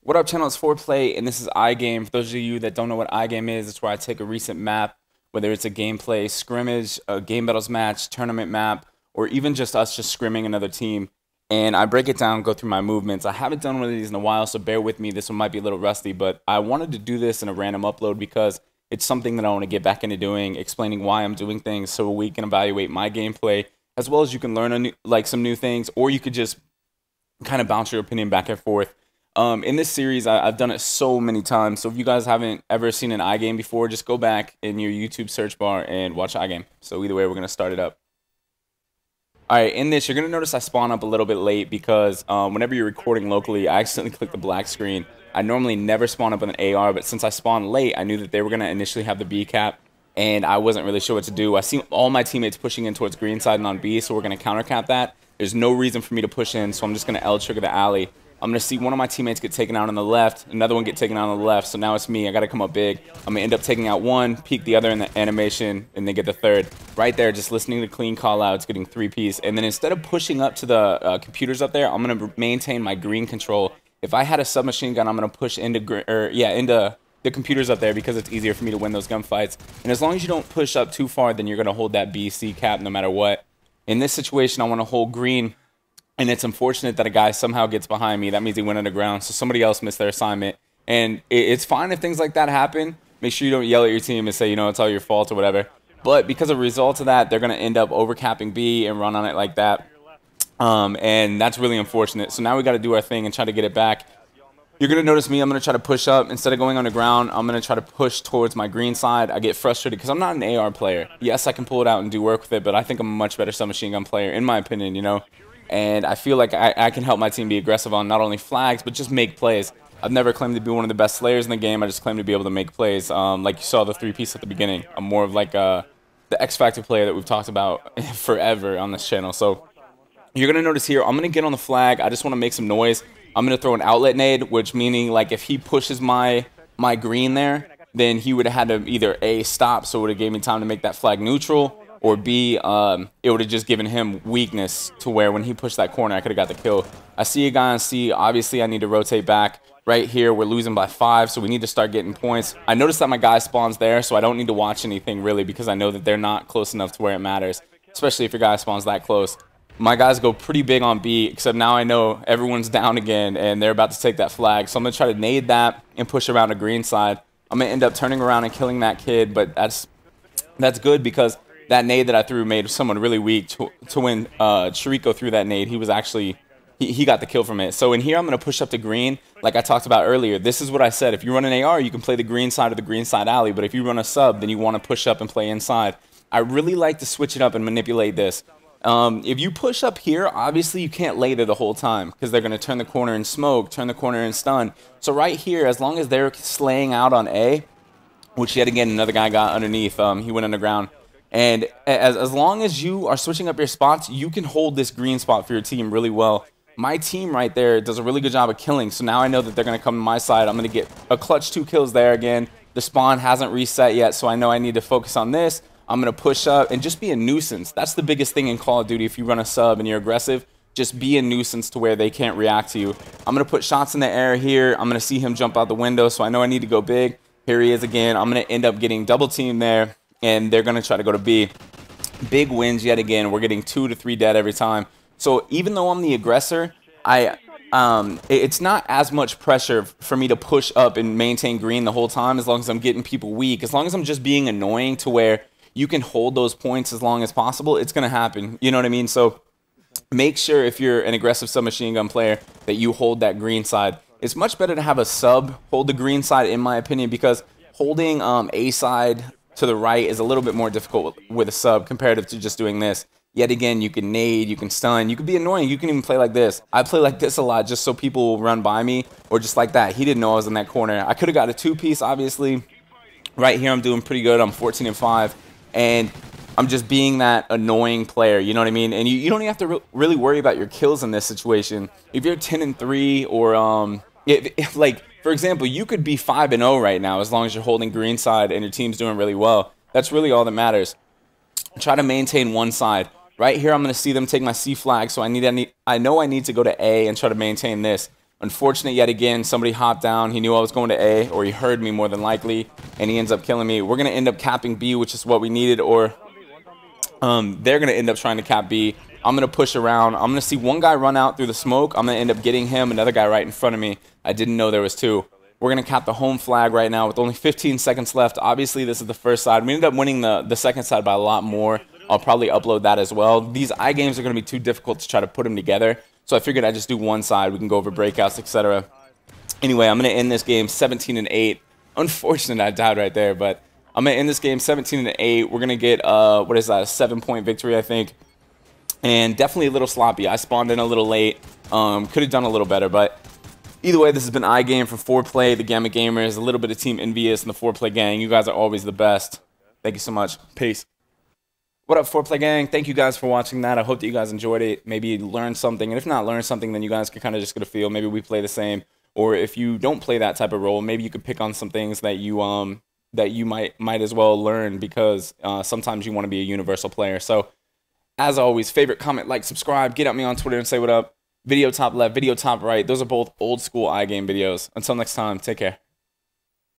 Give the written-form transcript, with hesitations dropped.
What up, channel? It's Foreplayy, and this is iGame. For those of you that don't know what iGame is, it's where I take a recent map, whether it's a gameplay scrimmage, a game battles match, tournament map, or even just us just scrimming another team, and I break it down, go through my movements. I haven't done one of these in a while, so bear with me. This one might be a little rusty, but I wanted to do this in a random upload because it's something that I want to get back into doing, explaining why I'm doing things so we can evaluate my gameplay, as well as you can learn some new things, or you could just kind of bounce your opinion back and forth. In this series, I've done it so many times, so if you guys haven't ever seen an iGame before, just go back in your YouTube search bar and watch iGame. So either way, we're going to start it up. Alright, in this, you're going to notice I spawn up a little bit late because whenever you're recording locally, I accidentally click the black screen. I normally never spawn up with an AR, but since I spawned late, I knew that they were going to initially have the B cap, and I wasn't really sure what to do. I see all my teammates pushing in towards green side and on B, so we're going to counter cap that. There's no reason for me to push in, so I'm just going to L trigger the alley. I'm going to see one of my teammates get taken out on the left, another one get taken out on the left, so now it's me. I got to come up big. I'm going to end up taking out one, peek the other in the animation, and then get the third. Right there, just listening to clean call-outs, getting 3-piece. And then instead of pushing up to the computers up there, I'm going to maintain my green control. If I had a submachine gun, I'm going to push into the computers up there because it's easier for me to win those gunfights. And as long as you don't push up too far, then you're going to hold that BC cap no matter what. In this situation, I want to hold green. And it's unfortunate that a guy somehow gets behind me. That means he went underground, so somebody else missed their assignment. And it's fine if things like that happen. Make sure you don't yell at your team and say, you know, it's all your fault or whatever. But because of the result of that, they're going to end up overcapping B and run on it like that. And that's really unfortunate. So now we got to do our thing and try to get it back. You're going to notice me, I'm going to try to push up. Instead of going underground, I'm going to try to push towards my green side. I get frustrated because I'm not an AR player. Yes, I can pull it out and do work with it, but I think I'm a much better submachine gun player, in my opinion, you know. And I feel like I can help my team be aggressive on not only flags, but just make plays. I've never claimed to be one of the best slayers in the game. I just claim to be able to make plays. Like you saw the 3-piece at the beginning. I'm more of like the X-Factor player that we've talked about forever on this channel. So you're going to notice here, I'm going to get on the flag. I just want to make some noise. I'm going to throw an outlet nade, which meaning like if he pushes my green there, then he would have had to either A, stop, so it would have gave me time to make that flag neutral, or B, it would have just given him weakness to where when he pushed that corner, I could have got the kill. I see a guy on C. Obviously, I need to rotate back. Right here, we're losing by 5, so we need to start getting points. I noticed that my guy spawns there, so I don't need to watch anything really because I know that they're not close enough to where it matters, especially if your guy spawns that close. My guys go pretty big on B, except now I know everyone's down again, and they're about to take that flag. So I'm going to try to nade that and push around the green side. I'm going to end up turning around and killing that kid, but that's good because that nade that I threw made someone really weak to when Chirico threw that nade. He was actually, he got the kill from it. So in here, I'm going to push up to green like I talked about earlier. This is what I said. If you run an AR, you can play the green side or the green side alley. But if you run a sub, then you want to push up and play inside. I really like to switch it up and manipulate this. If you push up here, obviously you can't lay there the whole time because they're going to turn the corner and smoke, turn the corner and stun. So right here, as long as they're slaying out on A, which yet again, another guy got underneath, he went underground. And as long as you are switching up your spots, you can hold this green spot for your team really well. My team right there does a really good job of killing, so now I know that they're going to come to my side. I'm going to get a clutch 2 kills there again. The spawn hasn't reset yet, so I know I need to focus on this. I'm going to push up and just be a nuisance. That's the biggest thing in Call of Duty. If you run a sub and you're aggressive, just be a nuisance to where they can't react to you. I'm going to put shots in the air here. I'm going to see him jump out the window, so I know I need to go big. Here he is again. I'm going to end up getting double teamed there. And they're going to try to go to B. Big wins yet again. We're getting 2 to 3 dead every time. So even though I'm the aggressor, it's not as much pressure for me to push up and maintain green the whole time as long as I'm getting people weak. As long as I'm just being annoying to where you can hold those points as long as possible, it's going to happen. You know what I mean? So make sure if you're an aggressive submachine gun player that you hold that green side. It's much better to have a sub hold the green side, in my opinion, because holding A side to the right is a little bit more difficult with a sub comparative to just doing this. Yet again, you can nade, you can stun, you can be annoying, you can even play like this. I play like this a lot just so people will run by me, or just like that. He didn't know I was in that corner. I could have got a 2-piece, obviously. Right here, I'm doing pretty good. I'm 14-5, and I'm just being that annoying player, you know what I mean? And you don't even have to really worry about your kills in this situation. If you're 10-3, or if like, for example, you could be 5-0 right now as long as you're holding green side and your team's doing really well. That's really all that matters. Try to maintain one side. Right here, I'm going to see them take my C flag, so I know I need to go to A and try to maintain this. Unfortunate yet again, somebody hopped down. He knew I was going to A, or he heard me more than likely, and he ends up killing me. We're going to end up capping B, which is what we needed, or they're going to end up trying to cap B. I'm going to push around. I'm going to see one guy run out through the smoke. I'm going to end up getting him, another guy right in front of me. I didn't know there was two. We're going to cap the home flag right now with only 15 seconds left. Obviously, this is the first side. We ended up winning the second side by a lot more. I'll probably upload that as well. These iGames are going to be too difficult to try to put them together, so I figured I'd just do one side. We can go over breakouts, etc. Anyway, I'm going to end this game 17-8. Unfortunate I died right there, but I'm going to end this game 17-8. We're going to get, what is that, a 7-point victory, I think. And definitely a little sloppy. I spawned in a little late. Could have done a little better, but either way, this has been iGame from ForePlay, the Gamma Gamers, a little bit of Team Envious, and the ForePlay gang. You guys are always the best. Thank you so much. Peace. What up, ForePlay gang? Thank you guys for watching that. I hope that you guys enjoyed it. Maybe you learned something. And if not learned something, then you guys can kind of just get a feel. Maybe we play the same. Or if you don't play that type of role, maybe you could pick on some things that you might as well learn, because sometimes you want to be a universal player. So, as always, favorite, comment, like, subscribe. Get at me on Twitter and say what up. Video top left, video top right. Those are both old school iGame videos. Until next time, take care.